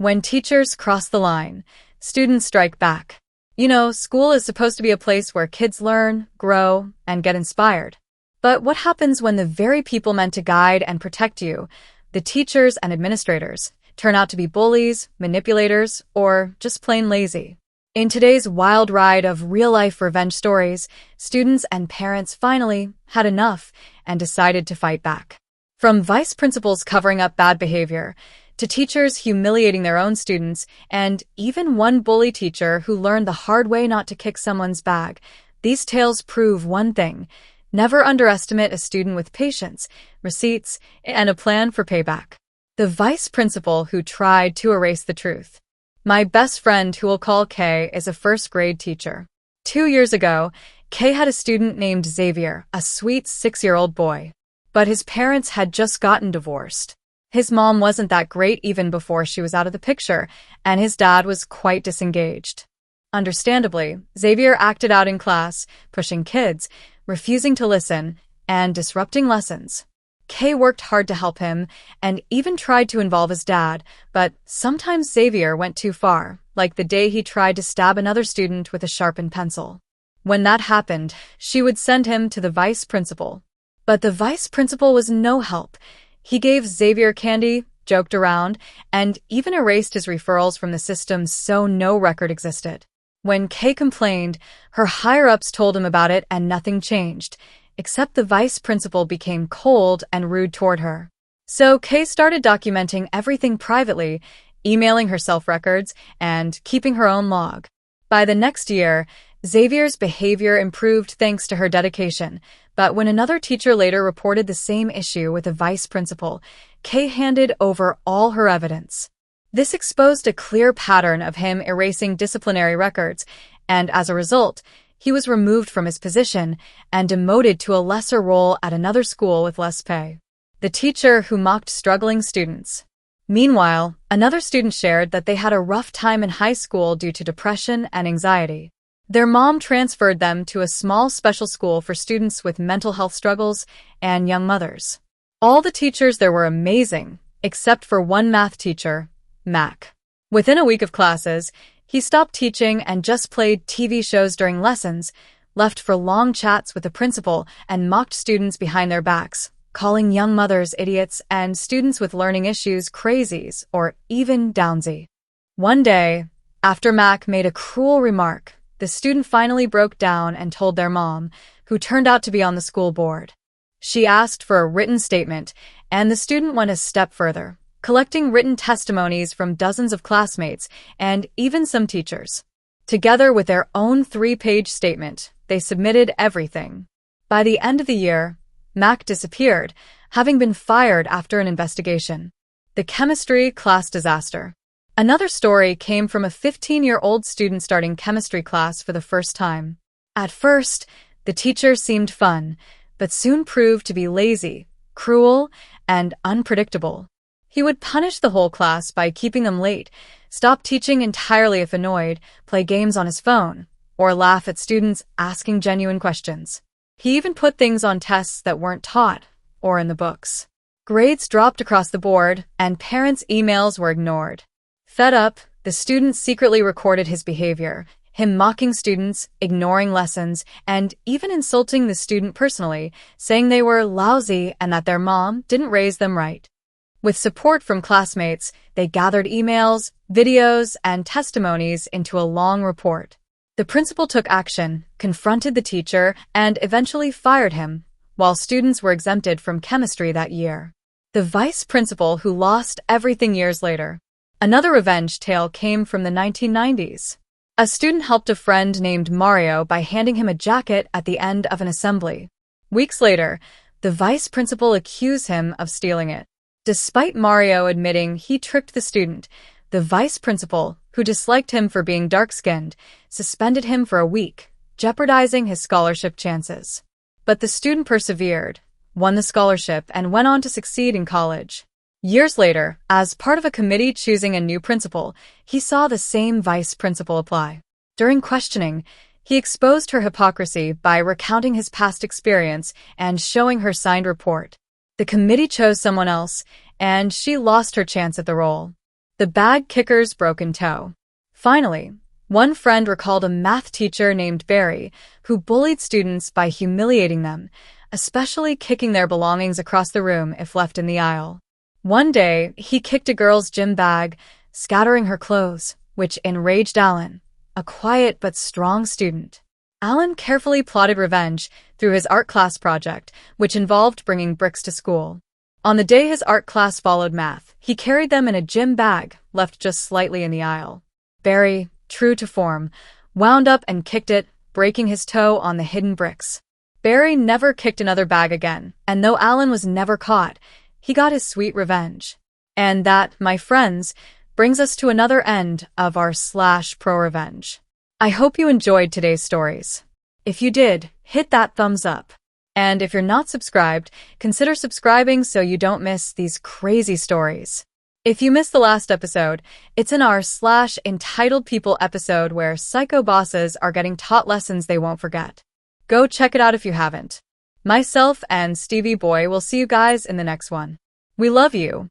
When teachers cross the line, students strike back. School is supposed to be a place where kids learn, grow, and get inspired. But what happens when the very people meant to guide and protect you, the teachers and administrators, turn out to be bullies, manipulators, or just plain lazy? In today's wild ride of real-life revenge stories, students and parents finally had enough and decided to fight back. From vice principals covering up bad behavior, to teachers humiliating their own students, and even one bully teacher who learned the hard way not to kick someone's bag, these tales prove one thing: never underestimate a student with patience, receipts, and a plan for payback. The vice principal who tried to erase the truth. My best friend, who we'll call Kay, is a first-grade teacher. 2 years ago, Kay had a student named Xavier, a sweet 6-year-old boy. But his parents had just gotten divorced. His mom wasn't that great even before she was out of the picture, and his dad was quite disengaged. Understandably, Xavier acted out in class, pushing kids, refusing to listen, and disrupting lessons. Kay worked hard to help him, and even tried to involve his dad, but sometimes Xavier went too far, like the day he tried to stab another student with a sharpened pencil. When that happened, she would send him to the vice principal. But the vice principal was no help. He gave Xavier candy, joked around, and even erased his referrals from the system so no record existed. When Kay complained, her higher-ups told him about it and nothing changed, except the vice principal became cold and rude toward her. So Kay started documenting everything privately, emailing herself records, and keeping her own log. By the next year, Xavier's behavior improved thanks to her dedication, but when another teacher later reported the same issue with a vice principal, Kay handed over all her evidence. This exposed a clear pattern of him erasing disciplinary records, and as a result, he was removed from his position and demoted to a lesser role at another school with less pay. The teacher who mocked struggling students. Meanwhile, another student shared that they had a rough time in high school due to depression and anxiety. Their mom transferred them to a small special school for students with mental health struggles and young mothers. All the teachers there were amazing, except for one math teacher, Mac. Within a week of classes, he stopped teaching and just played TV shows during lessons, left for long chats with the principal, and mocked students behind their backs, calling young mothers idiots and students with learning issues crazies or even downsy. One day, after Mac made a cruel remark, the student finally broke down and told their mom, who turned out to be on the school board. She asked for a written statement, and the student went a step further, collecting written testimonies from dozens of classmates and even some teachers. Together with their own 3-page statement, they submitted everything. By the end of the year, Mac disappeared, having been fired after an investigation. The chemistry class disaster. Another story came from a 15-year-old student starting chemistry class for the first time. At first, the teacher seemed fun, but soon proved to be lazy, cruel, and unpredictable. He would punish the whole class by keeping them late, stop teaching entirely if annoyed, play games on his phone, or laugh at students asking genuine questions. He even put things on tests that weren't taught or in the books. Grades dropped across the board, and parents' emails were ignored. Fed up, the student secretly recorded his behavior, him mocking students, ignoring lessons, and even insulting the student personally, saying they were lousy and that their mom didn't raise them right. With support from classmates, they gathered emails, videos, and testimonies into a long report. The principal took action, confronted the teacher, and eventually fired him, while students were exempted from chemistry that year. The vice principal who lost everything years later. Another revenge tale came from the 1990s. A student helped a friend named Mario by handing him a jacket at the end of an assembly. Weeks later, the vice principal accused him of stealing it. Despite Mario admitting he tricked the student, the vice principal, who disliked him for being dark-skinned, suspended him for a week, jeopardizing his scholarship chances. But the student persevered, won the scholarship, and went on to succeed in college. Years later, as part of a committee choosing a new principal, he saw the same vice principal apply. During questioning, he exposed her hypocrisy by recounting his past experience and showing her signed report. The committee chose someone else, and she lost her chance at the role. the bag kicker's broken toe. Finally, one friend recalled a math teacher named Barry who bullied students by humiliating them, especially kicking their belongings across the room if left in the aisle. One day, he kicked a girl's gym bag, scattering her clothes, which enraged Alan, a quiet but strong student. Alan carefully plotted revenge through his art class project, which involved bringing bricks to school. On the day his art class followed math, he carried them in a gym bag, left just slightly in the aisle. Barry, true to form, wound up and kicked it, breaking his toe on the hidden bricks. Barry never kicked another bag again, and though Alan was never caught, he got his sweet revenge. And that, my friends, brings us to another end of our /pro revenge. I hope you enjoyed today's stories. If you did, hit that thumbs up. And if you're not subscribed, consider subscribing so you don't miss these crazy stories. If you missed the last episode, it's in our /entitled people episode where psycho bosses are getting taught lessons they won't forget. Go check it out if you haven't. Myself and Stevie Boy will see you guys in the next one. We love you.